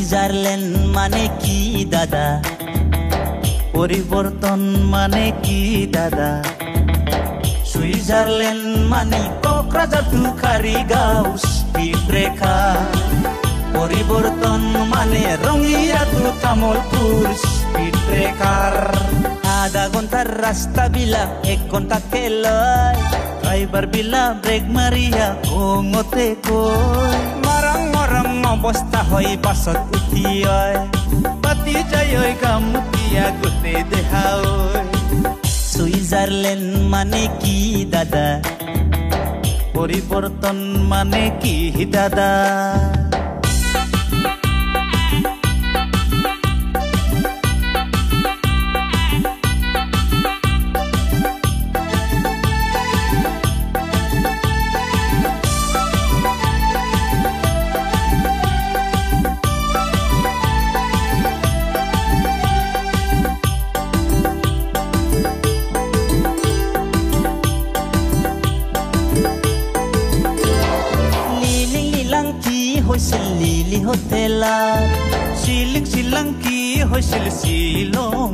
Switzerland মানে কি দাদা পরিবর্তন মানে কি দাদা সুইজারল্যান্ড মানে কোকরাঝার তুখারিগাঁও স্পিড ব্রেকার পরিবর্তন মানে Rangia to Tamulpur speed breaker আধা ঘন্টার রাস্তা বিলা 1 ঘন্টা লয় ড্রাইভার বিলা ব্রেক মারিয়া কোঙতে কই মরং মরং অবস্থা হয় বাসত উঠিয় পাতি যায় গামুতিয়া গোটে দেহা সুইজারল্যান্ড মানে কি দাদা পরিবর্তন মানে কি দাদা লিলি হোটেলা শিলংকি হৈছিল শিলং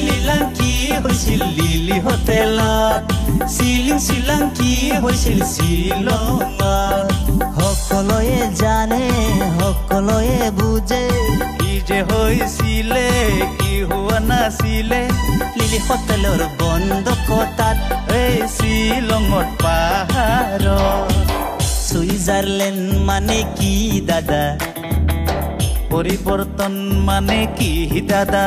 লিলাংকি হৈছিল লিলি হোটেলত শিলংকি হৈছিল শিলং সকলোৱে জানে সকলোৱে বুজে কি যে হৈছিলে কি হোৱা নাছিলে লিলি হোটেলৰ বন্ধ কটাত এই শিলঙত পাহাৰত সুইজারল্যান্ড মানে কি দাদা পরিবর্তন মানে কি দাদা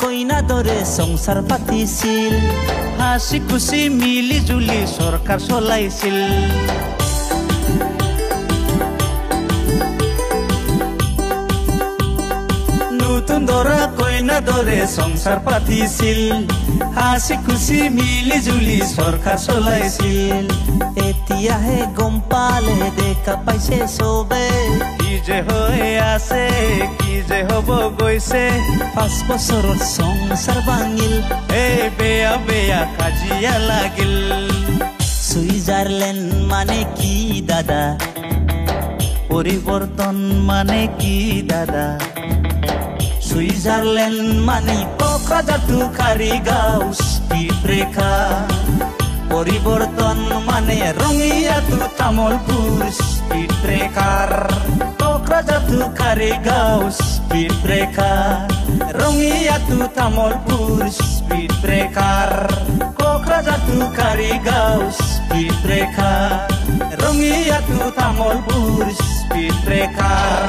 কইনা দরে সংসার পাতিছিল হাসি খুশি মিলি জুলি সরকার চলাইছিল নতুন দরা কইনা দরে সংসার পাতিছিল হাসি খুশি মিলি জুলি সরকার চলাইছিল এতিয়াহে গম পালে দেখা পাইছে সবে কি যে হয়ে আছে কি যে হব গৈছে 5 বছৰত সংসাৰ ভাঙিল বেয়া বেয়া কাজিয়া লাগিল সুইজারল্যান্ড মানে কি দাদা পরিবর্তন মানে কি দাদা সুইজারল্যান্ড মানে কোকরাঝার তুখারিগাঁও স্পিড ব্রেকার পরিবর্তন মানে Rangia to Tamulpur speed breaker Kokrajhar তুখারিগাঁও speed breaker Rangia to Tamulpur speed breaker Kokrajhar তুখারিগাঁও speed breaker Rangia to Tamulpur speed breaker